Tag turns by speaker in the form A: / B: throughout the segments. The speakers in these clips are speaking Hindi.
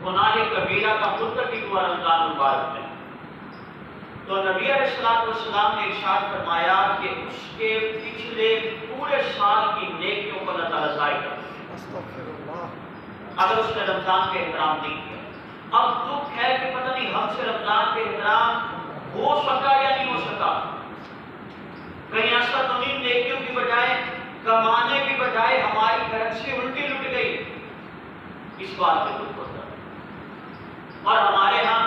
A: गुनाह कबीरा का मुर्तकिब हुआ रमजान मुबारक में, तो नबी अलैहिस्सलाम ने इरशाद फरमाया कि उसके पिछले पूरे साल की नेकियों को अल्लाह ताला ज़ाहिर कर देगा अगर उसने रमजान का एहतराम नहीं किया। अब दुख है कि पता नहीं हमसे रमजान का एहतराम हो सका या नहीं हो सका। कहीं ऐसा तो नहीं नेकियों की बजाय, कमाने की बजाय हमारी करंसी उल्टी लुट गई, इस बात पे दुख होता है। और हमारे यहाँ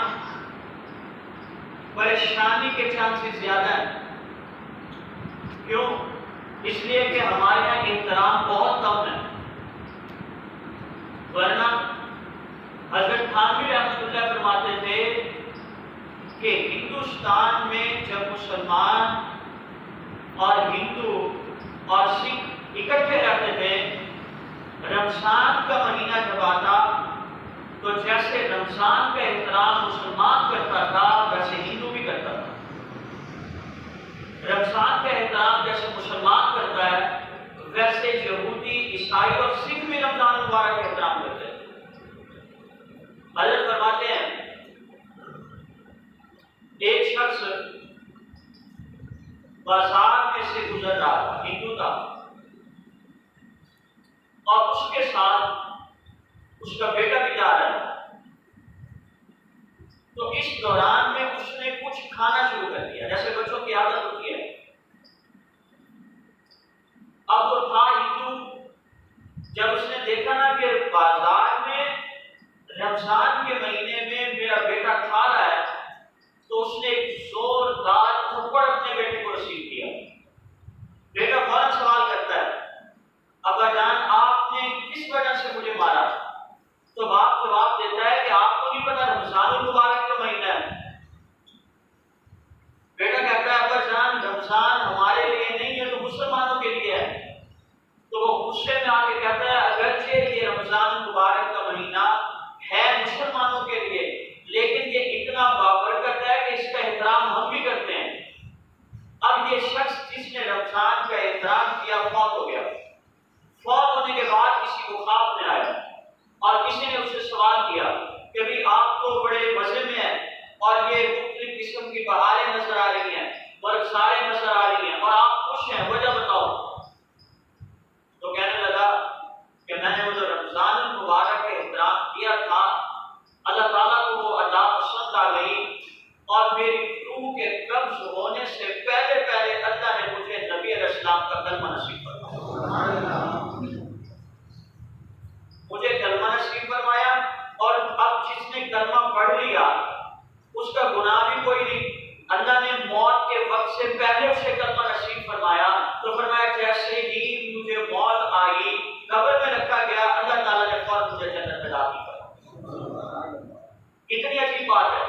A: परेशानी के चांसेस ज्यादा है। क्यों? इसलिए कि हमारे यहाँ एहतराम बहुत कम है। वरना हजरत थानवी रहमतुल्लाह फरमाते थे कि हिंदुस्तान में जब मुसलमान और हिंदू और सिख इकट्ठे रहते थे, रमजान का महीना जब आता तो जैसे रमजान का एहतराम मुसलमान करता था वैसे हिंदू भी करता था। रमजान का एहतराम जैसे मुसलमान करता है वैसे यहूदी, ईसाई और सिख भी रमजान मुबारक का एहतराम करते हैं। हज़रत फरमाते हैं एक शख्स बाजार में से गुजर रहा था, हिंदू था, और उसके साथ उसका बेटा भी जा रहा है। तो इस दौरान में उसने कुछ खाना शुरू कर दिया, जैसे बच्चों की आदत होती है। अब वो था हिंदू, जब उसने देखा ना कि बाजार में रमजान के महीने में मेरा बेटा खा रहा है, तो उसने एक जोरदार थप्पड़ अपने बेटे को रसीद किया। बेटा फौरन सवाल करता है, अब्बा जान आपने किस वजह से मुझे मारा? तो बाप जवाब देता है कि आपको नहीं पता रमजान मुबारक का महीना है। बेटा कहता है, अब्बा जान रमजान हमारे लिए नहीं है तो मुसलमानों के लिए है। तो वो गुस्से में आके कहता है, अगरचे ये रमजान मुबारक का महीना है मुसलमानों के लिए, लेकिन ये इतना बाबरकत है कि इसका एहतराम हम भी करते हैं। अब ये शख्स जिसने रमजान का एहतराम किया फौत हो गया। फौत होने के बाद किसी को ख्वाब में आया और किसी ने उससे सवाल किया कि भाई आप तो बड़े मजे में हैं और ये मुख्तलिफ किस्म की बहारें नजर आ रही हैं, बरसारें नजर आ रही हैं और आप खुश हैं, वजह बताओ। तो कहने लगा कि मैंने वो जो रमजान मुबारक का एहतराम किया था, अल्लाह ताला को वो अदा पसंद आ गई और मेरी रूह के कब्ज होने से पहले पहले अल्लाह ने मुझे नबी अलैहिस्सलाम का कलमा नसीब फरमाया। मुझे कलमा नसीब फरमाया और अब जिसने कलमा पढ़ लिया उसका गुनाह भी कोई नहीं। अल्लाह ने मौत के वक्त से पहले उसे कलमा नसीब फरमाया। तो फरमाया जैसे ही मुझे मौत आई, कब्र में रखा गया, अल्लाह ताला ने फौरन मुझे जन्नत में दाखिल किया। कितनी अजीब बात है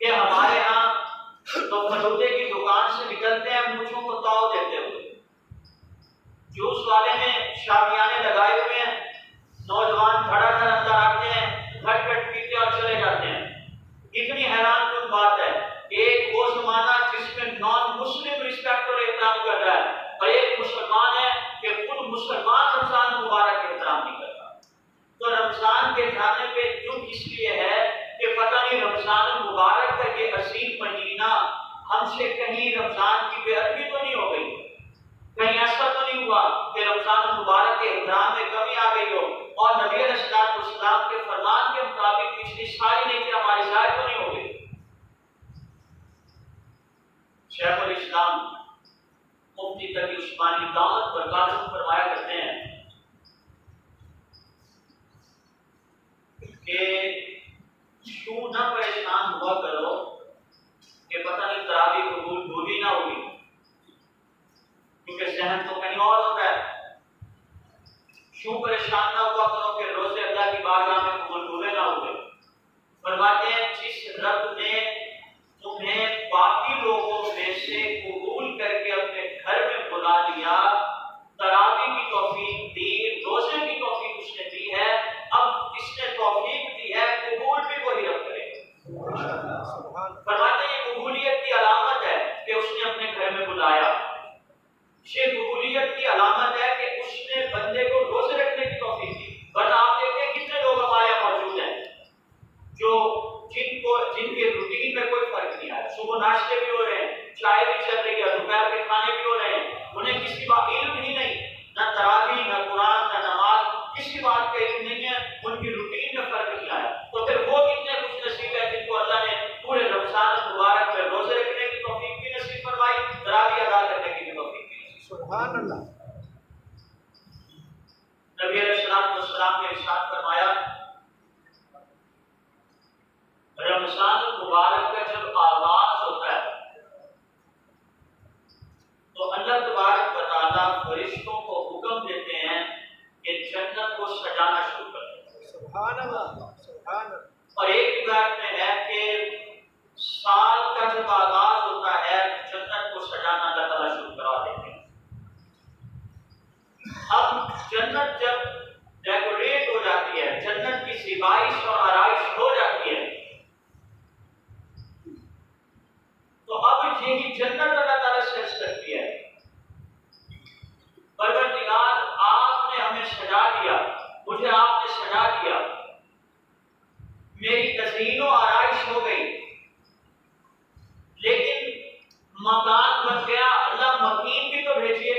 A: कि हमारे यहाँ तो फलूदे की दुकान से निकलते हैं मूंछों को ताव देते हुए, जूस वाले ने शामियाने लगाए हुए हैं, नौजवान धड़ाधड़ अंदर आते हैं, घट पीते और चले जाते हैं। कितनी हैरानकुन बात है, एक वो जमाना जिसमें नॉन मुस्लिम रिस्पेक्ट और एहतराम कर रहा है और एक मुसलमान है कि खुद मुसलमान रमजान मुबारक का एहतराम नहीं करता। तो रमजान के जाने पे दुख इसलिए है कि पता नहीं रमजान मुबारक का ये अजीम महीना हमसे कहीं रमजान की बेअदबी तो नहीं हो गई, कहीं ऐसा तो नहीं हुआ कि रमजान मुबारक के एहतराम में कमी आ का इल्म नहीं है, उनकी रूटीन में फर्क नहीं आया, तो फिर वो कितने खुश नसीब है जिनको अल्लाह ने पूरे रमजान मुबारक में रोजे रखने की तौफीक भी नसीब फरमाई, तरावी अदा करने की भी तौफीक भी नसीब।
B: सुभान अल्लाह।
A: नबी अलैहिस्सलाम ने इरशाद फरमाया, रमजान मुबारक का जब आगाज होता है तो अल्लाह तबारक व तआला फरिश्तों को हुक्म देते हैं कि जन्नत को सजाना शुरू कर दें।
B: सुभान अल्लाह, सुभान अल्लाह।
A: और एक रिवायत में है कि साल का जब आगाज होता है जन्नत को सजाना अल्लाह ताला शुरू करा देते हैं। अब जन्नत जब डेकोरेट हो जाती है, जन्नत की सिबाइश और आराइश हो जाती है, तो अब यही जन्नत अल्लाह ताला सर्च करती है, परवरदिगार आपने हमें सजा दिया, मुझे आपने सजा दिया, मेरी तज़ीनो आराइश हो गई, लेकिन मकान बन गया, अल्लाह मकीन भी तो भेजिए।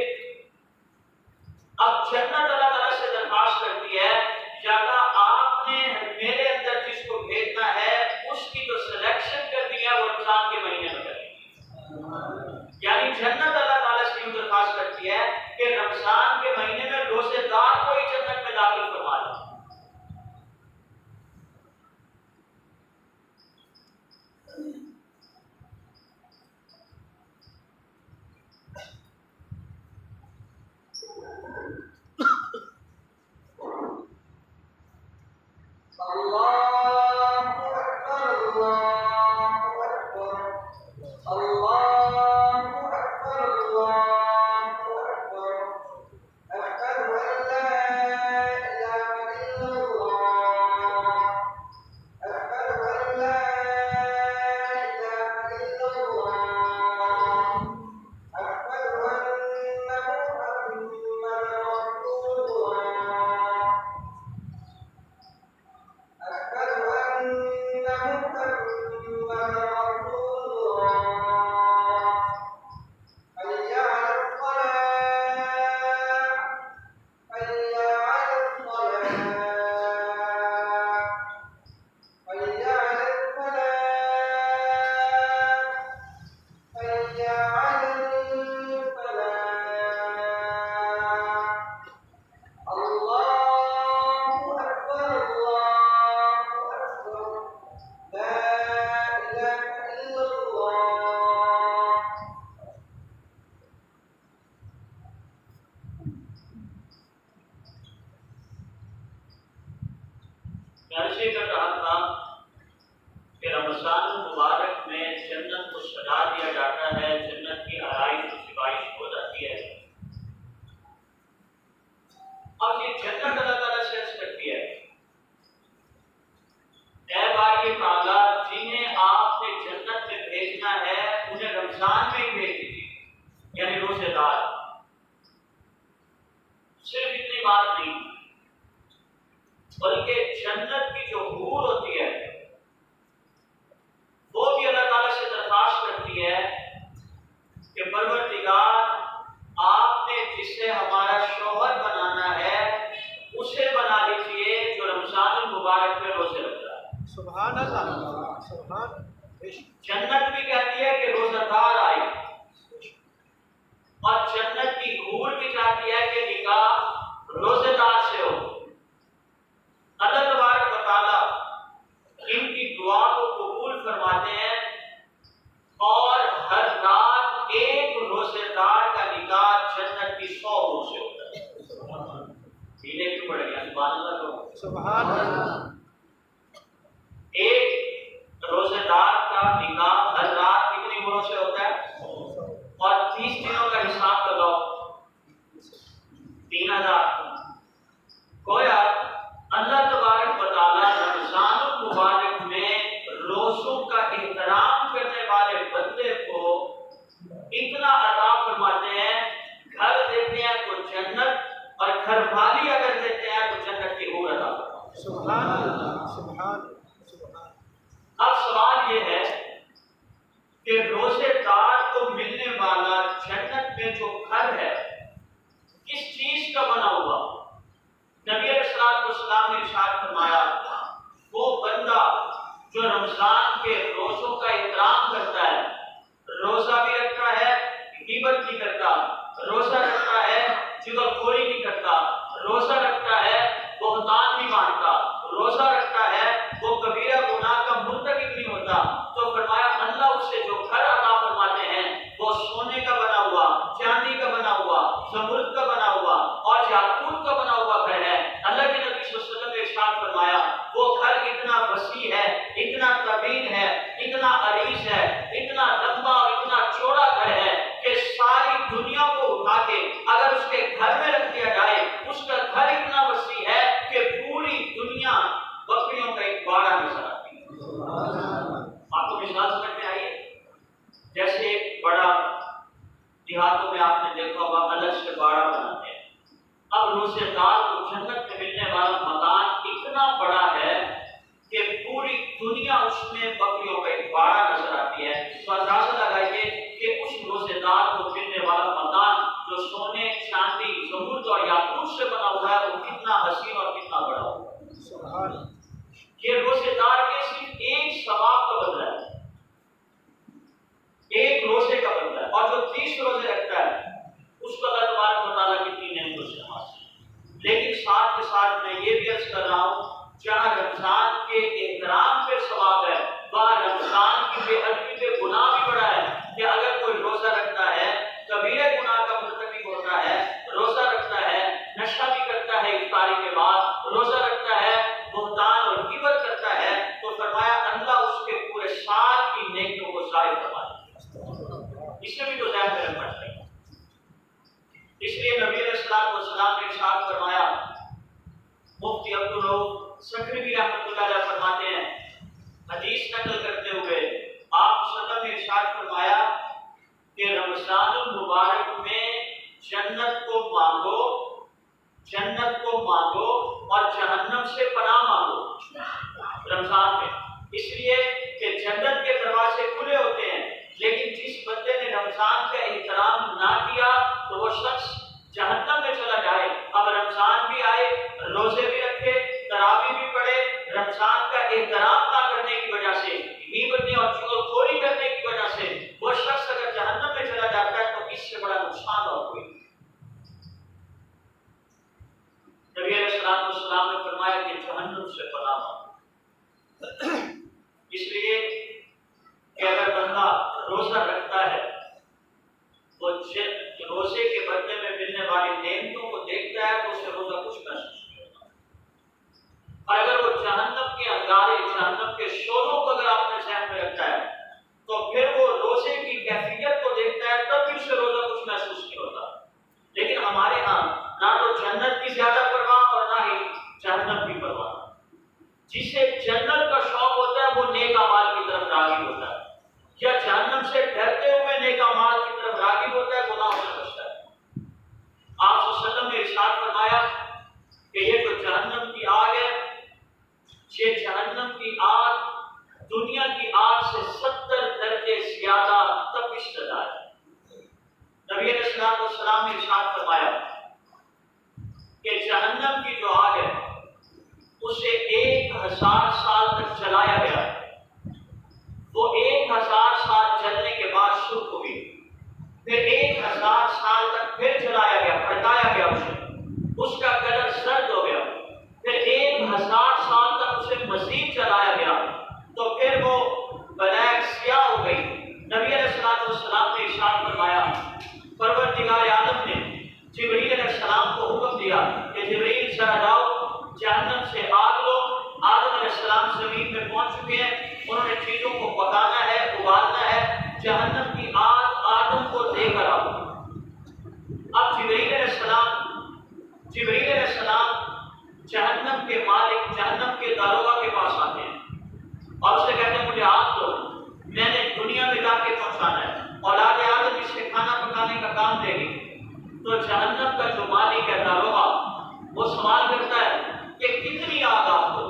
A: अब जन्नत अल्लाह ताला से दरख्वास्त करती है, या अल्लाह आपने मेरे अंदर जिसको भेजना है उसकी जो सिलेक्शन कर दी है वो रमजान के महीने में कर दी। यानी जन्नत अल्लाह ताला से यूं दरख्वास्त करती है कि रमजान के महीने में रोजेदार को ही जन्नत में दाखिल फरमा लो। अर्ज़ कर रहा था कि रमज़ान मुबारक में जन्नत को सजा दिया जाता है, जन्नत की आराइश और सिबाइश हो जाती है। अब ये जन्नत अल्लाह ताला सर्च करती है, ऐ बारी ताला जिन्हें आपने जन्नत में भेजना है उन्हें रमजान में ही भेज दीजिए, यानी रोजेदार। सिर्फ इतनी बात नहीं, बल्कि जन्नत की जो हूर होती है वो भी अल्लाह ताला से दरख्वास्त करती है कि परवरदिगार आपने जिसे हमारा शौहर बनाना है उसे बना लीजिए जो रमजान मुबारक में रोजे रखता है।
B: सुभान अल्लाह, सुभान।
A: जन्नत भी कहती है कि रोजादार आए, और जन्नत की हूर भी चाहती है कि निकाह रोजेदार से हो। अल्लाह तबारक व तआला इनकी दुआ को कबूल फरमाते हैं और हर रात एक रोजेदार का निकाह जन्नत की 100 रूह से होता है। पीने क्यों पड़ गया? सुभान अल्लाह,
B: सुभान अल्लाह।
A: एक रोजेदार का निकाह हर रात कितनी रूहों से होता है? और 30 दिनों का हिसाब लगाओ, 3000। गोया अल्लाह तबारक व तआला रमजान मुबारक में रोज़ों का एहतराम करने वाले बंदे को इतना अता फरमाते हैं, घर देते हैं तो जन्नत, और घर वाली अगर देते हैं तो जन्नत की हूर अता फरमाते हैं।
B: सुभान अल्लाह, सुभान सुभान।
A: अब सवाल ये है कि रोजेदार को मिलने वाला जन्नत में जो घर है किस चीज का बना हुआ? नबी अलैहिस्सलाम जो रमजान के रोजों का एहतराम करता है, रोजा भी रखता है, गीबत नहीं करता, रोजा रखता है, चुगलखोरी नहीं करता, रोजा रखता है, बहुतान नहीं मानता, रोजा रखता है, वो कबीरा गुनाह का मुर्तकिब नहीं होता, तो फरमाया अल्लाह उससे जो घर अता फरमाते हैं वो सोने का बना हुआ, चांदी का बना हुआ, ज़मुर्द का बना हुआ और याकूत का बना हुआ घर है। अल्लाह के नबी सल्लल्लाहु अलैहि वसल्लम ने इरशाद फरमाया वो घर इतना वसी है, इतना तवील है, इतना अरीज है, इतना लंबा और इतना चौड़ा घर है कि सारी दुनिया को उठा के अगर उसके घर में रख दिया जाए, उसका घर इतना वसी है कि पूरी दुनिया बकरियों का एक बाड़ा नजर आती है। आपको मिसाल समझ में आई? जैसे बड़ा देहातों में आपने देखा होगा अलग से बाड़ा बनाते हैं। अब रोजेदार को जन्नत में मिलने वाला मकान इतना बड़ा है कि पूरी दुनिया उसमें बकरियों का एक बाड़ा नजर आती है। तो अंदाजा लगाइए कि उस रोजेदार को मिलने वाला मकान जो सोने, चांदी, ज़मुर्द और याकूत से बना हुआ है वो कितना हसीन और कितना बड़ा होगा। ये रोजेदार के सिर्फ एक सवाब का बदला है, एक रोजे का बदला है। और जो 30 रोजे रखता है उसको अल्लाह तबारक व तआला कितनी नेमतों से नवाज़ेगा। लेकिन साथ के साथ मैं ये भी अर्ज कर रहा हूँ, जहाँ रमजान के एहतराम पे सवाब है वहाँ रमजान की बेअदबी पे गुनाह भी बड़ा है। कि अगर कोई रोजा रखता है, कबीरे गुनाह का मुर्तकिब होता है, रोजा रखता है, नशा भी करता है, इफ्तारी के बाद रोजा रखता है, बुहतान और गिबत करता है, तो फरमाया अल्लाह उसके पूरे साल की नेकियों को ज़ाहिर करवा देगा। इसमें भी तो ज़ाहिर में रखना चाहिए। इसलिए नबी अलैहिस्सलातु वस्सलाम ने इरशाद फरमाया, मुफ्ती अब्दुल रऊफ सकरी रहमतुल्लाह अलैह फरमाते हैं, हदीस नकल करते हुए आप सल्लल्लाहु अलैहि वसल्लम ने इरशाद फरमाया कि रमजानुल मुबारक में जन्नत को मांगो, जन्नत को मांगो और जहन्नम से पनाह मांगो रमजान में। इसलिए कि जन्नत के दरवाजे खुले होते हैं, लेकिन जिस बंदे ने रमजान का एहतराम ना किया तो वो शख्स जहन्नम में चला जाए। अब रमजान भी आए, रोजे भी रखे, तरावी भी पढ़े, रमजान का एहतराम ना करने की वजह से, गीबत और चुगलखोरी करने की वजह से वो शख्स अगर जहन्नम में चला जाता है तो इससे बड़ा नुकसान और कोई। नबी अलैहिस्सलातु वस्सलाम ने फरमाया कि जहन्नम से पनाह मांगो। इसलिए कि अगर बंदा रोजा रखता है वो रोजे के बदले में मिलने वाली नेमतों को देखता है तो उसे रोजा कुछ महसूस नहीं होता। और अगर वो जहन्नम के अंगारे, जहन्नम के शोलों को अगर आपने ज़हन में रखता है तो फिर वो रोजे की कैफियत को देखता है, तब भी उसे रोजा कुछ महसूस नहीं होता। लेकिन हमारे यहाँ ना तो जन्नत की ज्यादा परवाह और ना ही जहन्नम की परवाह। जिसे जन्नत का शौक होता है वो नेक अमाल की तरफ राग़िब होता है, या जहन्नम से डरते हुए नेक अमाल की तरफ राग़िब होता है, गुनाह से बचता है। आप सल्लल्लाहु अलैहि वसल्लम ने इरशाद फरमाया कि ये जो जहन्नम की आग है, ये जहन्नम की आग दुनिया की आग से 70 दर्जे ज्यादा तपिशदा है। नबी अलैहिस्सलातु वस्सलाम ने इरशाद फरमाया कि जहन्नम की जो आग है उसे 1000 साल तक जलाया गया। वो 1000 साल जलने के बाद सुर्ख हुई, फिर 1000 साल तक फिर जलाया गया, भड़काया गया उसका कलर सर्द हो गया, फिर 1000 साल तक उसे मजीद जलाया गया तो फिर वो ब्लैक स्याह हो गई। नबी अलैहिस्सलातु वस्सलाम ने इरशाद फरमाया, परवरदिगार आलम ने जिब्रील अलैहिस्सलाम को हुक्म दिया कि जिब्रील जरा जाओ जहन्नम से आग लो। आदम अलैहिस्सलाम जमीन में पहुंच चुके हैं, उन्होंने चीजों को पकाना है, उबालना है, जहन्नम की आग आदम को देकर आओ। अब जिब्रील अलैहिस्सलाम जहन्नम के मालिक, जहन्नम के दारोगा के पास आते हैं और उससे कहते हैं मुझे आग दो, मैंने दुनिया में जाके पहुंचाना है, औलाद आदम इससे खाना पकाने का काम देगी। तो जहन्नम का जो मालिक है, दारोगा, वो सवाल करता है कि कितनी आग आपको।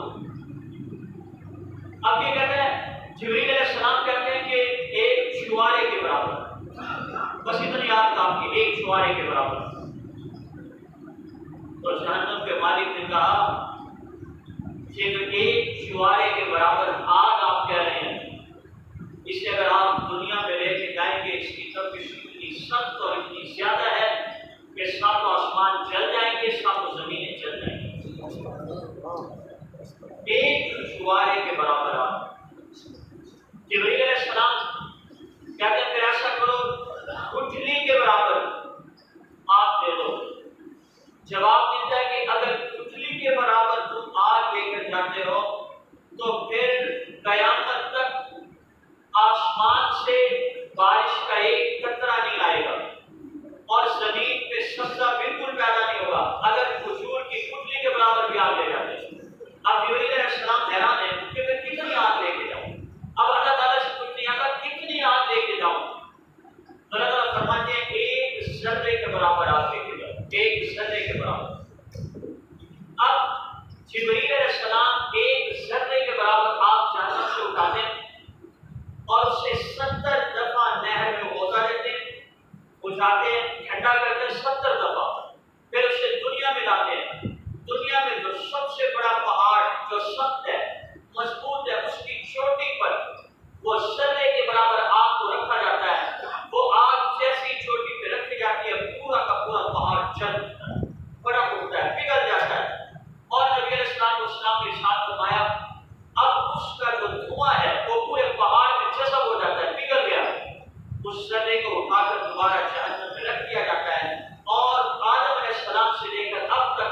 A: अब ये कहते हैं, जिब्रील अलैहिस्सलाम कहते हैं कि एक छुआरे के बराबर, बस इतनी आग काफी, एक छुआरे के बराबर। तो जहन्नम के मालिक ने कहा कि एक छुआरे के बराबर आग आप एक जुआरे के बराबर आप। जिब्रील अलैहिस्सलाम कहते हैं फिर ऐसा करो गुठली के बराबर आग दे दो। जवाब मिलता है कि अगर गुठली के बराबर तुम आग लेकर जाते हो तो फिर कयामत तक आसमान से बारिश का एक कतरा नहीं आएगा और जमीन पे सब्जा बिल्कुल पैदा नहीं होगा अगर खजूर की गुठली के बराबर भी आग ले जाते। अब जिब्रील अलैहिस्सलाम हैरान है कि मैं कितनी आग लेके जाऊं। अब अल्लाह ताला से पूछते हैं अगर कितनी आग लेके जाऊं तो अल्लाह ताला फरमाते हैं एक जर्रे के बराबर आग लेके जाओ, एक जर्रे के बराबर। अब जिब्रील अलैहिस्सलाम एक जर्रे के बराबर आग जहन्नम से उठाते हैं और उसे 70 दफा नहर में होता रहते हैं, बुझाते हैं, ठंडा करते हैं 70 दफा, फिर उसे दुनिया में लाते हैं। दुनिया में जो सबसे बड़ा पहाड़ जो सख्त है मजबूत है उसकी चोटी पर वो सर्रे के बराबर आग को रखा जाता है। वो आग जैसी चोटी पे रखी जाती है पूरा का पूरा पहाड़ जल बड़ा उठता है, पिघल जाता है। और नबी अलैहिस्सलाम ने इरशाद फरमाया अब उसका जो धुआं है वो पूरे पहाड़ में जज़ब हो जाता है, पिघल गया। उस सर्रे को उठाकर दोबारा जहन्नम में रख दिया जाता है और आदम अलैहिस्सलाम से लेकर अब तक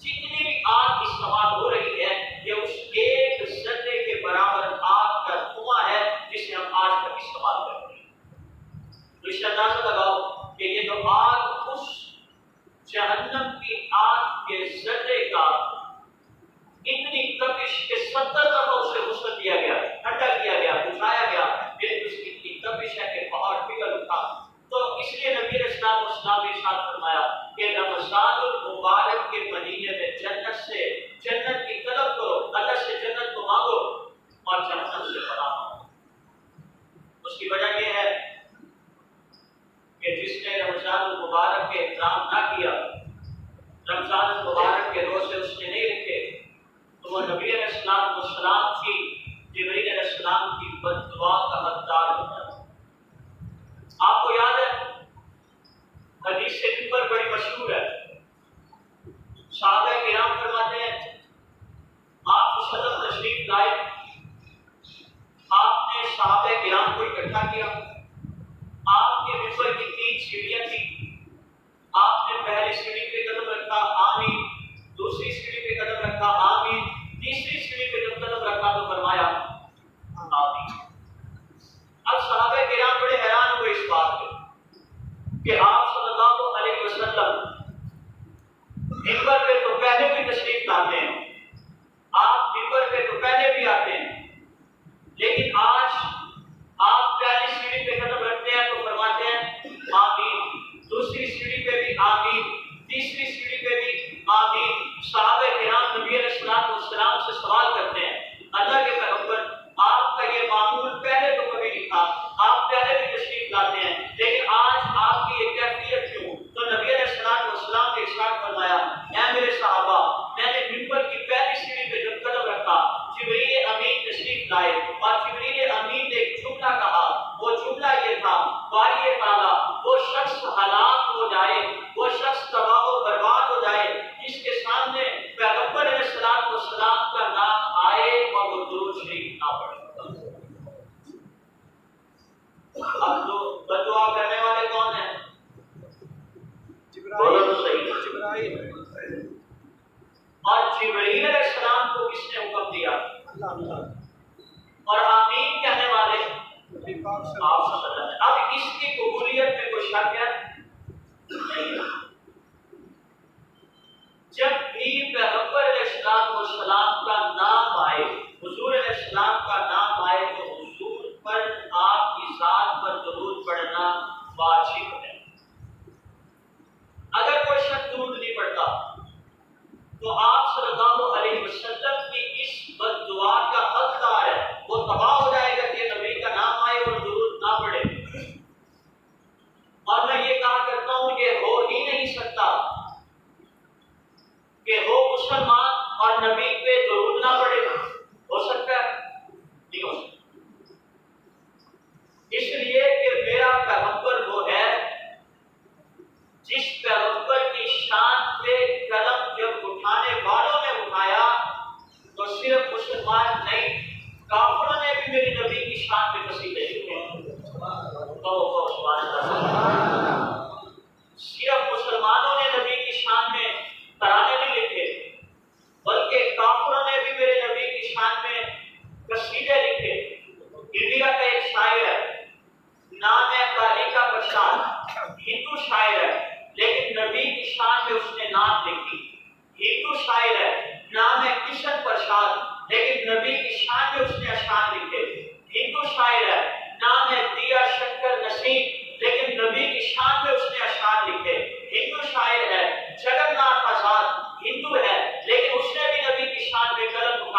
A: जितनी भी आग इस्तेमाल हो रही है ये उस एक जर्रे के बराबर आग का धुआं है जिसे हम आज तक इस्तेमाल करते हैं। तो इससे अंदाजा लगाओ कि ये जो आग उस जहन्नम की आग के जर्रे का इतनी तपिश के 70 दफा उसे गुस्ल दिया गया, ठंडा किया गया, बुझाया गया, फिर उसकी इतनी तपिश है कि पहाड़ पिघल उठा। तो इसलिए नबी अलैहिस्सलाम ने इरशाद फरमाया कि रमज़ानुल मुबारक के महीने में जन्नत की तलब करो, अल्लाह से जन्नत को मांगो और जहन्नम से पनाह मांगो। उसकी वजह यह है कि जिसने रमज़ानुल मुबारक के इंतजाम ना किया, रमज़ानुल मुबारक के रोजे उसने नहीं रखे, तो वह नबी अलैहिस्सलाम की जिब्रील अलैहिस्सलाम की बद्दुआ का हकदार होता है। आपको याद है हदीस से ऊपर बड़ी मशहूर है, सहाबा किराम फरमाते हैं आप सल्लल्लाहु तशरीफ लाए, आपने सहाबा किराम को इकट्ठा किया, आपके मिंबर की 3 सीढ़ियां थी, आपने पहली सीढ़ी पे कदम रखा आमीन, दूसरी सीढ़ी पे कदम रखा आमीन, तीसरी सीढ़ी पे जब कदम रखा तो फरमाया आमीन। अब सहाबा किराम बड़े हैरान हुए इस बात पे कि आप सल्लल्लाहु अलैहि वसल्लम मिंबर पे तो पहले भी तशरीफ लाते हैं, आप मिंबर पे तो पहले भी आते हैं, लेकिन आज आप पहली सीढ़ी पे कदम रखते हैं तो फरमाते हैं आमीन, दूसरी सीढ़ी पे भी आमीन, तीसरी सीढ़ी पे भी आमीन। सहाबा किराम नबी अलैहिस्सलाम से सवाल करते हैं अल्लाह के पैगंबर आपका ये मामूल पहले तो कभी नहीं था, आप पहले भी तशरीफ लाते हैं, लेकिन आज आपकी ये कैफियत क्यों? तो नबी अलैहिस्सलाम ने इरशाद फरमाया ऐ मेरे सहाबा, मैंने मिंबर की पहली सीढ़ी पे जब कदम रखा जिब्रील अमीन तशरीफ लाए और जिब्रील अमीन ने एक जुमला कहा, वो जुमला ये था बारिए ताला वो शख्स हलाक हो जाए, वो शख्स तबाह और बर्बाद हो जाए जिसके सामने पैगंबर अलैहिस्सलाम का नाम आए और वो दुरूद शरीफ ना पढ़े। अब तो बददुआ करने वाले कौन हैं? बोलो तो सही। और जिब्रील अलैहिस्सलाम को किसने हुक्म दिया? और आमीन कहने वाले आप सल्लल्लाहु अलैहि वसल्लम। अब इसकी कबूलियत में कोई शक है नहीं। जब भी पैगंबर अलैहिस्सलाम का नाम आए, हुजूर अलैहिस्सलाम का नाम आए तो हुजूर पर आपकी जात पर दुरूद पढ़ना वाजिब है। अगर कोई शख्स दुरूद नहीं पढ़ता तो आप सल्लल्लाहु अलैहि वसल्लम की इस बद्दुआ का हकदार है, वो तबाह हो जाएगा कि नबी का नाम आए और दुरूद ना पढ़े। और मैं ये कहा करता हूं कि हो ही नहीं सकता कि हो मुसलमान और नबी पे दुरूद ना पढ़े। हो सकता है? नहीं हो सकता, इसलिए कि मेरा पैगंबर वो है जिस पैगंबर की शान पे कलम जब उठाने वालों ने उठाया तो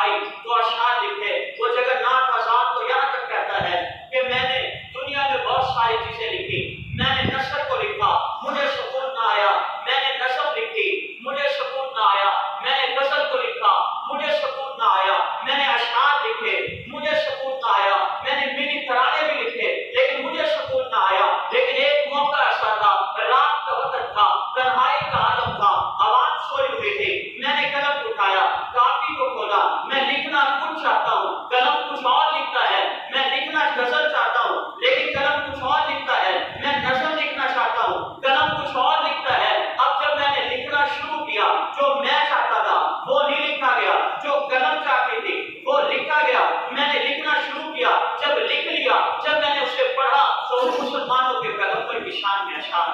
A: आई तो अशआर लिखे। वो जगन्नाथ आजाद को यहाँ तक कहता है कि मैंने दुनिया में बहुत सारी चीजें लिखी, मैंने नस्र को लिखा, मुझे सुकून ना आया, मैंने नस्ब लिखी, मुझे सुकून ना आया, मैंने गजल को लिखा, मुझे सुकून ना आया, मैंने अशआर लिखे, मुझे सुकून ना आया, मैंने मिनी तराने भी लिखे लेकिन मुझे सुकून ना आया। लेकिन एक मौका ऐसा था, रात का वक्त था, तन्हाई का आलम था, आवाज सोई हुई थी, मैंने कलम उठाया, कापी को खोला, मैं लिखना कुछ चाहता हूँ, कलम कुछ और लिखता है, मैं लिखना गजल चाहता हूँ लेकिन कलम कुछ और लिखता है, मैं नज़म लिखना चाहता हूँ, कलम कुछ और लिखता है। अब जब मैंने लिखना शुरू किया, जो मैं चाहता था वो नहीं लिखा गया, जो कलम चाहती थी वो लिखा गया। मैंने लिखना शुरू किया, जब लिख लिया, जब मैंने उसे पढ़ा तो मुसलमानों के कलम पर की शान में अशार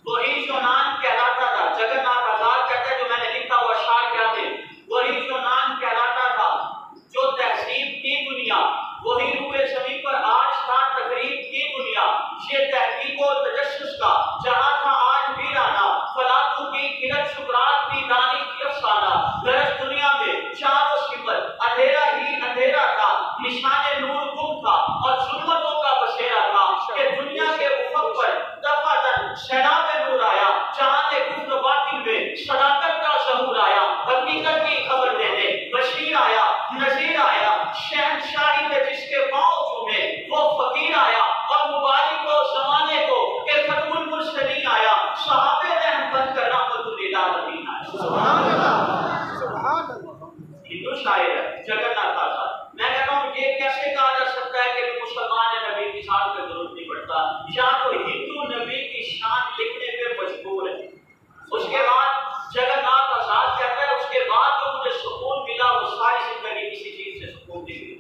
A: वही जो नाम कहलाता था। जगन्नाथ आजाद कहता है जो मैंने लिखा वो अशार क्या थे, वही जो नाम कहलाता था, जो तहजीब की दुनिया, वही रूए ज़मीन पर आज था तकरीब की दुनिया, ये तहकीक और तजस्सुस का जहां था आज वीराना, फलातू की किरत शुक्रात की दानी की अफसाना, गरज दुनिया में चारों सिफर अंधेरा ही अंधेरा था, निशाने नूर गुम था और जुल्मतों का बसेरा था कि दुनिया के उफक पर दफादन शराब नूर आया, जहां से कुफ्र बातिल में सदाकत का ज़हूर आया, हकीकत की खबर देने बशीर आया, नज़ीर आया, शहंशाही में जिसके पांव चूमे वो फकीर आया और मुबारक को ज़माने को के खत्मुल मुरसलीन आया, सहाबे रहम बन कर रहमतुल लिल आलमीन आया।
B: सुभान अल्लाह, सुभान अल्लाह।
A: हिंदू शायर है जगन्नाथ आजाद। मैं कहता हूँ ये कैसे कहा जा सकता है कि मुसलमान नबी की शान पे जरूरत नहीं पड़ता, या तो हिंदू नबी की शान लिखने पे मजबूर है। उसके बाद जगन्नाथ आजाद कहता है उसके बाद जो मुझे सुकून मिला वो सारी जिंदगी किसी चीज से सुकून नहीं मिली।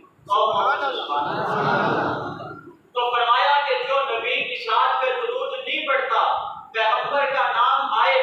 A: तो फरमाया कि जो नबी की शान पे दुरूद नहीं पढ़ता, पैगंबर का नाम आए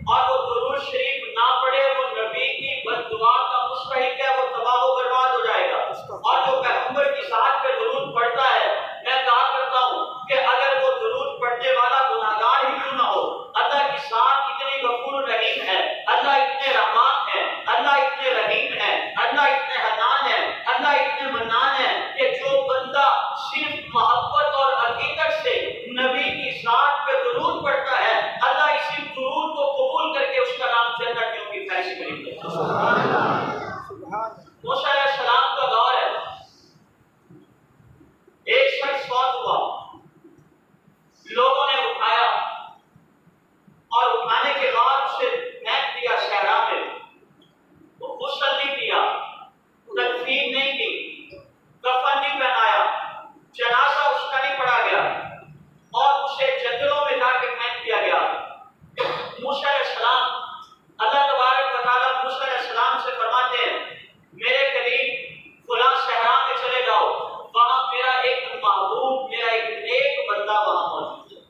A: और वो दुरूद शरीफ ना पढ़े, वो नबी की बद्दुआ का मुस्तहिक है, वो तबाह व बर्बाद हो जाएगा। और जो पैगंबर की शान पे दुरूद पढ़ता है, मैं कहा करता हूँ कि अगर वो दुरूद पढ़ने वाला गुनाहगार ही क्यों ना हो, अल्लाह की शान इतनी गफूर रहीम है, अल्लाह इतने रहमान है, अल्लाह इतने रहीम है, अल्लाह इतने हन्नान है, अल्लाह इतने मन्नान है कि जो बंदा सिर्फ मोहब्बत और हकीकत से नबी की शान पे दुरूद पढ़ता है, अल्लाह इसी दुरूद को कबूल करके उसका नाम जन्नतियों की फहरिस्त करेंगे।
B: सुभान अल्लाह, सुभान
A: मूसा अलैहिस्सलाम का दौर है, एक शख्स फौत हुआ, लोगों ने उठाया और उठाने के बाद उसे फेंक दिया शहरा में, वो गुस्ल नहीं किया, तदफीन नहीं की, कफन नहीं पहनाया, जनाजा उसका नहीं पढ़ा गया और उसे जंगलों में जाके फेंक दिया गया। मूसा अलैहिस्सलाम, अल्लाह तबारक व तआला मूसा अलैहिस्सलाम से फरमाते हैं मेरे करीब फलां सहरा में चले जाओ, वहां मेरा एक महबूब, मेरा एक नेक बंदा वहां मौजूद है।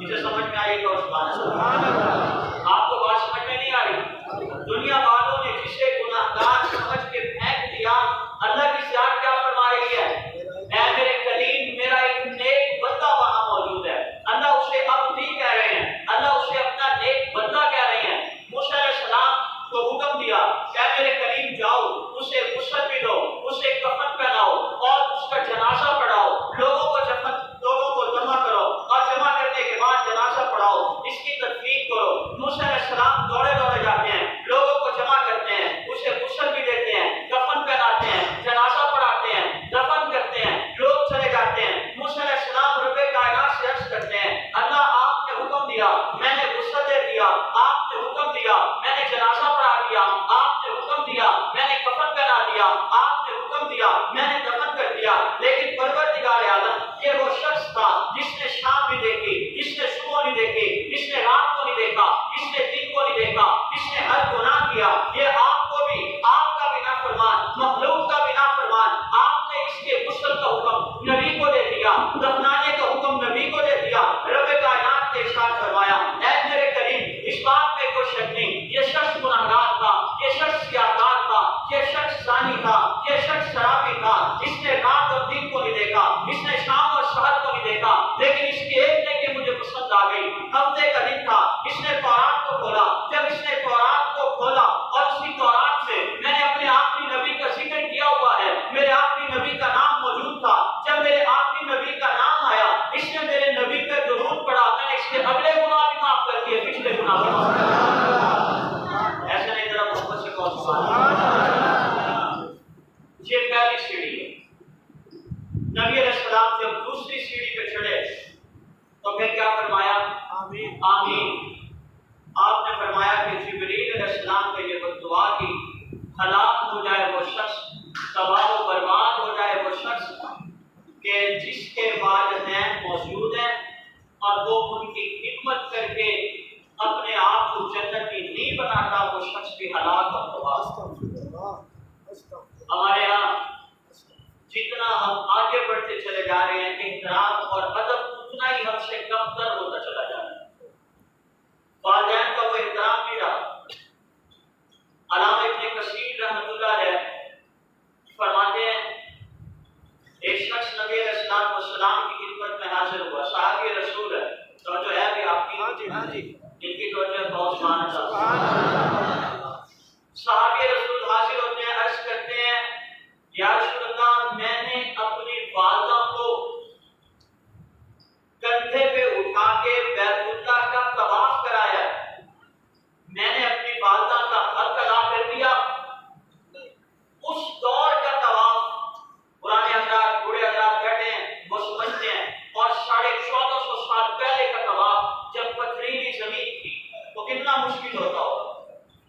A: इसे समझ में आएगा सुभान अल्लाह। आपको बात समझ में नहीं आ रही? दुनिया वालों ने जिसे गुनाहगार समझ के फेंक दिया, अल्लाह की ज़ात क्या फरमा रही है, ऐ मेरे करीम मेरा एक नेक बंदा वहां मौजूद है। अल्लाह उसे अब नहीं कह रहे हैं, अल्लाह उसे अपना नेक बंदा कह रहे हैं। मूसा अलैहिस्सलाम को हुक्म दिया क्या मेरे करीम जाओ, उसे गुस्ल भी दो, उसे कफन पहनाओ और उसका जनाजा पढ़ाओ, लोगों को जमा करो और जमा करने के बाद जनाजा पढ़ाओ, इसकी तदफीन करो। मूसा अलैहिस्सलाम दौड़े दौड़े जाते हैं, लोगों को जमा करते हैं, उसे गुस्ल भी देते हैं, कफन पहनाते हैं, जनाजा पढ़ाते हैं, दफन करते हैं, लोग चले जाते हैं। मूसा अलैहिस्सलाम रब्बे कायनात से अर्ज़ करते हैं अल्लाह आपने हुक्म दिया, मैंने गुस्ल दे दिया, आपने हुक्म दिया, मैंने जनाजा पढ़ा दिया, आपने हुक्म दिया, मैंने कफन पहना दिया, आपने हुक्म दिया, मैंने दफन कर दिया, लेकिन परवरदिगार आलम ये वो शख्स था जिसने शाम भी देखी, जिसने सुबह नहीं देखी, जिसने रात को नहीं देखा, जिसने दिन को नहीं देखा, जिसने हर गुनाह किया। ये आपको भी, आपका भी नाफरमान, मखलूक का भी नाफरमान, आपने इसके गुस्ल का हुक्म नबी को दे दिया, दफनाने का हुक्म नबी को दे दिया। रब्बे कायनात ने इरशाद फरमाया ऐ मेरे करीम इस बात में कोई शक नहीं, ये शख्स गुनाहगार था, ये शख्स सियाकार था, ये शख्स जानी था, ये शख्स शराबी था, इसने रात और दिन को नहीं देखा, हलाक हो जाए वो शख्स, तबाह व बर्बाद हो जाए वो शख्स कि जिसके वालिदैन मौजूद हैं और वो उनकी खिदमत करके अपने आप को जन्नती नहीं बनाता, वो शख्स भी हलाक और तबाह। हमारे यहाँ जितना हम आगे बढ़ते चले जा रहे हैं, एहतराम और अदब उतना ही हमसे कमतर होता चला जा रहा है। वालिदैन का वो एहतराम नहीं रहा। अल्लामा इब्न कसीर रहमतुल्लाह अलैह फरमाते हैं, एक शख्स नबी अलैहिस्सलाम वस्सलाम की खिदमत में हाजिर हुआ, सहाबी रसूल है, तो जो है भी आपकी,
B: हाँ जी, हाँ जी,
A: इनकी तो जो बहुत सुभान अल्लाह। सहाबी रसूल हाजिर होते हैं, अर्ज करते हैं, या रसूल अल्लाह, मैंने अपनी वालिदा को कंधे पे उठा के बैतुल्लाह का तवाफ कराया, मैंने अपनी वालिदा का हक अदा कर दिया। उस दौर का तवाफ पुराने हजरात, बूढ़े हजरात बैठे हैं, वो समझते हैं, और 1450 साल पहले का तवाफ जब पथरीली जमीन थी तो कितना मुश्किल होता होगा।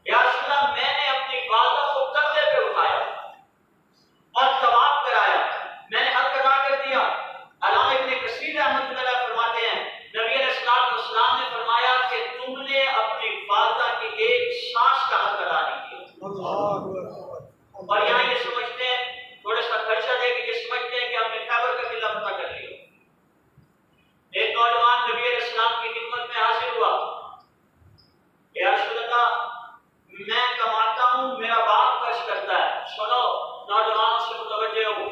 A: या रसूल अल्लाह, मैंने अपनी वालिदा को कंधे पे उठाया और तवाफ कराया, मैंने हक अदा कर दिया। अल्लामा इब्न कसीर रहमतुल्लाह फरमाते हैं, नबी अलैहिस्सलाम ने फरमाया कि तुमने अपनी वालिदा की एक सांस का हक अदा नहीं किया। और यहाँ ये समझते हैं, थोड़ा सा खर्चा देके ये समझते हैं कि हमने खैबर का किला फतह कर लिया। एक नौजवान नबी अलैहिस्सलाम की खिदमत में हाजिर हुआ, या रसूल अल्लाह, मैं कमाता हूँ, मेरा बाप खर्च करता है। सुनो नौजवानों से मुतवज्जे हो,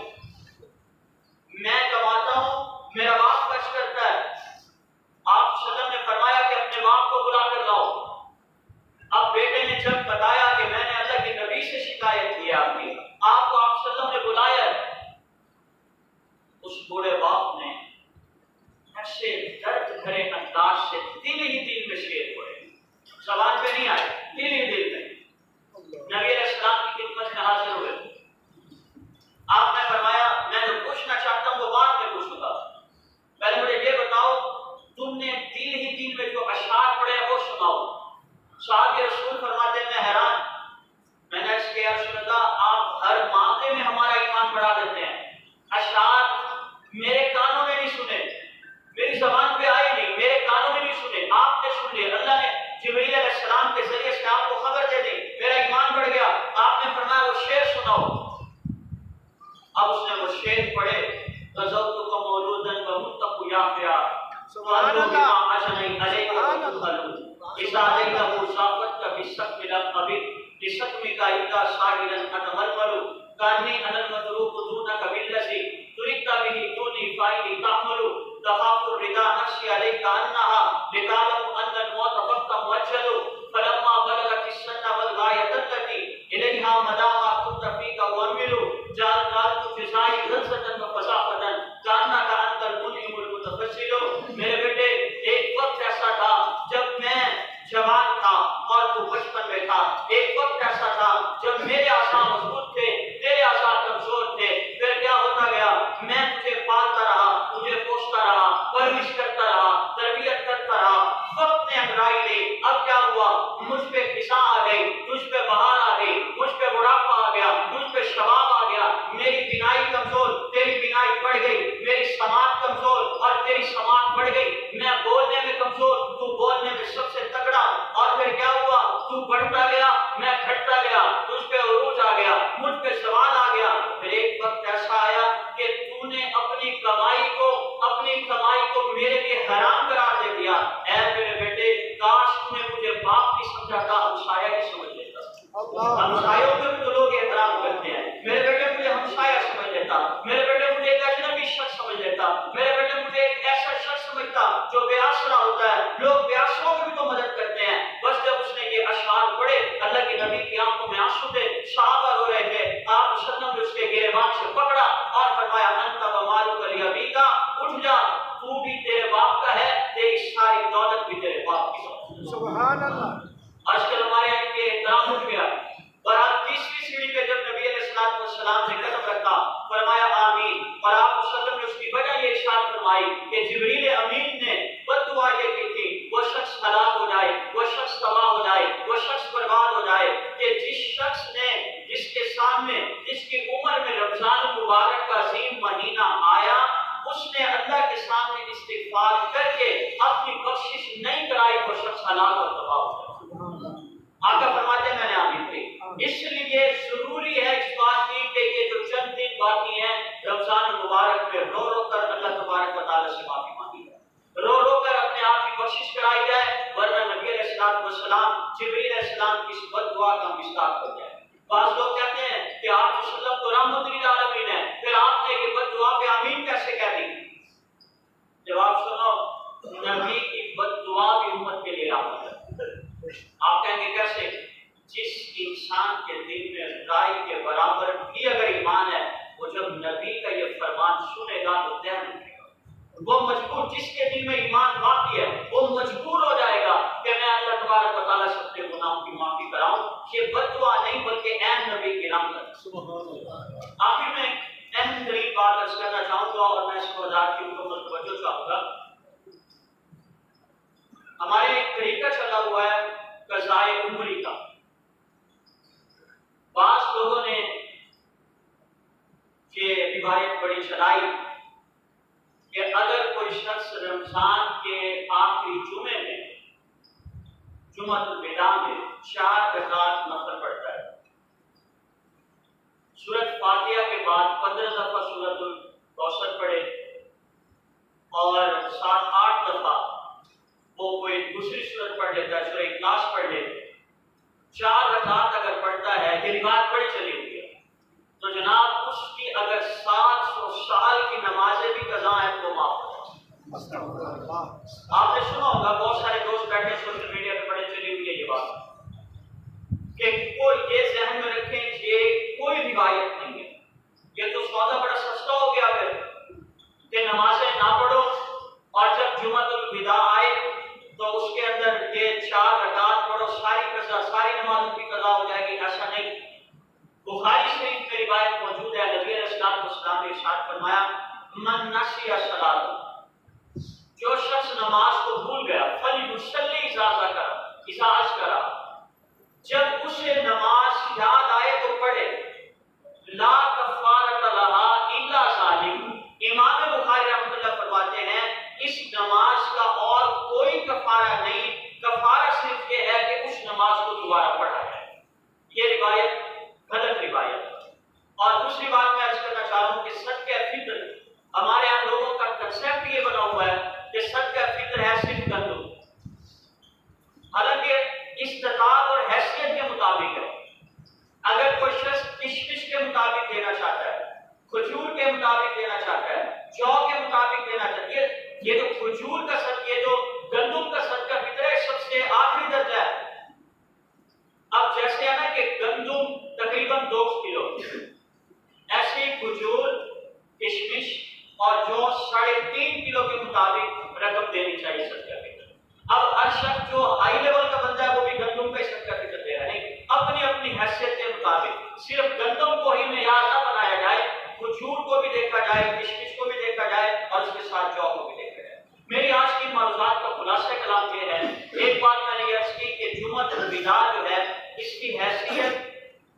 A: मैं कमाता हूँ, मेरा बाप खर्च करता है। आप सल्लल्लाहु ने फरमाया कि अपने बाप को बुला कर लाओ। अब बेटे ने जब बताया कि मैंने अल्लाह के नबी से शिकायत की आपकी, आपको आप सल्लल्लाहु ने बुलाया, उस बूढ़े बाप ने ऐसे दर्द भरे अंदाज से दिल ही दिल में शेर पड़े, जबान पे नहीं आए, दिल ही दिल में नबी अलैहिस्सलाम की खिदमत में हाजिर हुए। आपने फरमाया, मैं जो पूछना चाहता हूँ वो बाद में पूछूंगा, पहले मुझे ये बताओ, तुमने दिल ही दिल में जो अशआर पढ़े वो सुनाओ। सहाबी रसूल फरमाते हैं, मैं हैरान, मैंने अर्ज किया, रसूल अल्लाह, आप हर मामले में हमारा ईमान बढ़ा देते हैं। अशआर मेरे कानों ने नहीं सुने, मेरी ज़बान पे आए नहीं, मेरे कानों ने नहीं सुने, आपने सुन लिए। अल्लाह ने जिब्रील अलैहिस्सलाम के जरिए से आपको खबर दे दी, मेरा ईमान बढ़ गया। आपने फरमाया वो शेर सुनाओ। अब उसने वो शेर पढ़े, गज़ौतुका मौलूदन व मुत्तक़ु याफ़िया, सुभान अल्लाह, अजनई अलैका वतुखलू, इज़ा अलैका मुसाफ़त का बिसक मिलक अबी, बिसक मिका इका साहिरन अतमलमलू, कानी अनल मदरूक दूना कबिल्लसी, तुरिका बिही तूनी फाइली तामलू, तखाफु रिदा नफ्सी अलैका अन्नहा, लितालम अन्नल मौत फक्का मुअज्जलू, फलम्मा बलगत इस्सन्ना वल गायतल्लती, इलैहा मदामा कुन्त फीका वअमिलू, जाल तु फिज़ाई गज़तन व फज़ाफ़तन, कान्ना का अंतल मुनिमुल मुतफस्सिलू। मेरे बेटे, एक वक्त ऐसा था जब मैं जवान था और तू बचपन में था। एक वक्त ऐसा था जब मेरे आज़ा मजबूत थे, तेरे आज़ा कमजोर थे। फिर क्या होता गया, मैं तुझे पालता रहा, तुझे पोसता रहा, परवरिश करता रहा, तरबियत करता रहा। वक्त ने अंगड़ाई ली, अब क्या हुआ, मुझ पे फिजा आ गई, तुझ पे बहार आ गई, मुझ पे बुढ़ापा आ गया, तुझ पे शबाब आ गया। मेरी बिनाई कमजोर, तेरी बिनाई बढ़ गई, मेरी समात कमजोर और तेरी समात बढ़ गई। मैं बोलने में कमजोर, तू बोलने में सबसे तगड़ा। और फिर क्या हुआ, तू बढ़ता गया, मैं घटता गया, तुझ पे उरूज आ गया, मुझ पे सवाल आ गया। फिर एक वक्त ऐसा आया कि तूने अपनी कमाई को मेरे लिए हराम करार दे दिया। ऐ मेरे बेटे, काश तूने मुझे बाप नहीं समझा था, हमसाया ही समझ लेता। हमसायों में भी तो लोग एहतराम करते हैं। मेरे बेटे मुझे हमसाया समझ लेता, मेरे बेटे मुझे एक अजनबी शख्स समझ लेता, मेरे बेटे मुझे एक ऐसा शख्स समझता जो बेआसरा होता है। लोग बेआसरों में भी तो मदद करते हैं। बस जब उसने ये अशआर पढ़े, अल्लाह के नबी की आंखों में आंसू थे, सहाबा रो रहे थे। आप सल्लल्लाहु ने उसके गिरेबान से पकड़ा और फरमाया, अंत व मालुक लिअबीका, उठ जा, तू भी तेरे बाप का है, तेरी सारी दौलत भी तेरे बाप की है।
B: सुभान अल्लाह।
A: आजकल हमारे यहाँ ये एहतराम उठ गया। बहरहाल तीसरी इसलिए जरूरी है इस बात की कि ये जो चंद दिन बाकी हैं रमजान मुबारक में रो रो कर अल्लाह तबारक व तआला से माफी मांगी जाए, रो रो कर अपने आप की बख्शिश कराई जाए, वरना नबी अलैहिस्सलाम जिब्रील अलैहिस्सलाम की इस बद्दुआ का मिस्ताक हो जाए। बाज़ लोग कहते हैं कि आप सल्लल्लाहु अलैहि वसल्लम तो रहमतुल लिल आलमीन है, फिर आपने ये बद्दुआ पे आमीन कैसे कह दी? जवाब सुनो, नबी की बद्दुआ भी उम्मत के लिए रहमत है। आप कहेंगे कैसे? जिस इंसान के दिल में राई के बराबर भी अगर ईमान है, वो जब नबी का ये फरमान सुनेगा तो ध्यान रखेगा, वो मजबूर, जिसके दिल में ईमान बाकी है वो मजबूर हो जाएगा कि मैं अल्लाह तबारक व तआला से अपने गुनाहों की माफी कराऊं। ये बद्दुआ नहीं बल्कि ऐन नबी की रहमत। आखिर में अहम तरीन बात अर्ज करना चाहूंगा और मैं इस मौजूद की मुकम्मल तवज्जो चाहूंगा। हमारे एक तरीका चला हुआ है कज़ाए उम्री का। बास लोगों ने ये रिवायत बड़ी चलाई कि अगर कोई शख्स रमजान के आखिरी जुमे में जुमातुल विदा में 4 रकात नफल पढ़ता है, सूरत फातिहा के बाद 15 दफा सूरतुल कौसर पढ़े और 7-8 दफा वो कोई दूसरी सूरत पढ़ लेता है, सूरह इखलास पढ़ ले, 4 रकात अगर पढ़ता है, ये रिवायत बड़ी चली हुई है, तो जनाब उसकी अगर 700 साल की नमाजें भी कज़ा है तो माफ हो जाए। आपने सुना होगा, बहुत सारे दोस्त बैठे सोशल मीडिया पे बड़े चली हुई है ये बात कि कोई ये ज़हन में रखें ये कोई रिवायत नहीं है, ये तो सौदा बड़ा सस्ता हो गया फिर कि नमाजें ना पढ़ो और जब जुमातुल विदा आए तो उसके अंदर ये 4 रकात पढ़ो, सारी कज़ा, सारी नमाजों की कज़ा हो जाएगी। ऐसा नहीं। बुखारी शरीफ में रिवायत मौजूद है, नबी अलैहिस्सलाम ने इरशाद फरमाया, मन नसिया सलात, जो शख्स नमाज को भूल गया, फलयुसल्ली इज़ा ज़करा, जब उसे नमाज याद आए तो पढ़े, ला कफ़ारत लहा इल्ला ज़ालिक। इमाम बुखारी रहमतुल्लाह फरमाते हैं इस नमाज का और कोई कफारा नहीं, कफारा सिर्फ ये है कि उस नमाज को दोबारा पढ़ा जाए। ये रिवायत गलत रिवायत। और दूसरी बात मैं अर्ज करना चाह रहा हूँ कि सदका फित्र, हमारे यहाँ लोगों का कंसेप्ट ये बना हुआ है कि सदका फित्र है सिर्फ गंदम, हालांकि इस्तिताअत और हैसियत के मुताबिक है। अगर कोई शख्स किशमिश के मुताबिक देना चाहता है, खजूर के मुताबिक देना चाहता है, जौ के मुताबिक देना चाहता है, ये जो खजूर का सदका, ये जो गंदम का सदका फित्र है, सबसे आखिरी दर्जा है। अब जैसे है ना कि गंदम तकरीबन 2 किलो, ऐसे खजूर, किशमिश और जौ 3.5 किलो के मुताबिक रकम देनी चाहिए सदका फित्र। अब हर शख्स जो हाई लेवल का बंदा है वो भी गंदम का सदका फित्र दे रहा है, अपनी अपनी हैसियत के मुताबिक। सिर्फ गंदम को ही मेयार न बनाया जाए, खजूर को भी देखा जाए, किशमिश को भी देखा जाए और उसके साथ जौ को भी देखा जाए। मेरी आज की मौज़ूआत का खुलासा कलाम ये है, एक बात मैंने अर्ज की कि जुमातुल विदा जो है इसकी हैसियत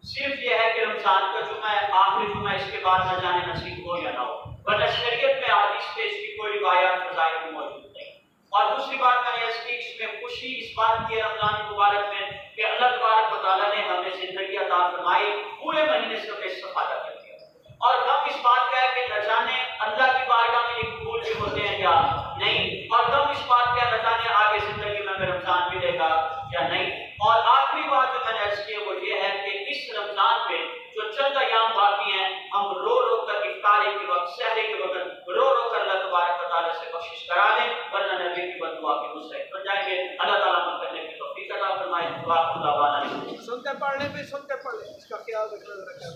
A: सिर्फ ये है कि रमजान का जुमा है, आखिरी जुमा, इसके बाद न जाने नसीब हो या ना हो, वरना शरीयत में हदीस पे इसकी कोई रिवायत फज़ाइल में मौजूद नहीं। और दूसरी बात मैंने अर्ज की, इसमें खुशी इस बात की है रमजान मुबारक में कि अल्लाह तबारक व तआला ने हमें जिंदगी अता फरमाई, पूरे महीने से हमें इस्तेफादा कर दिया। और गम इस बात का है कि न जाने अल्लाह की बारगाह में ये कबूल भी होते हैं या नहीं, और गम इस बात का न जाने आगे जिंदगी में हमें रमजान मिलेगा या नहीं। और आखिरी बात जो मैंने अर्ज की है वो ये है कि इस रमजान में जो चंद अयाम बाकी हैं, हम रो रो कर इफ्तारी के वक्त, सहरी के वक्त रो रो कर अल्लाह तबारक व तआला से बख्शिश करा लें, वरना नबी की बद्दुआ के मुस्तहिक बन जाएंगे। अल्लाह ताला अमल करने की तौफीक अता फरमाए।
B: सुनते पढ़ने पे सुनते पढ़े, इसका ख्याल रखना।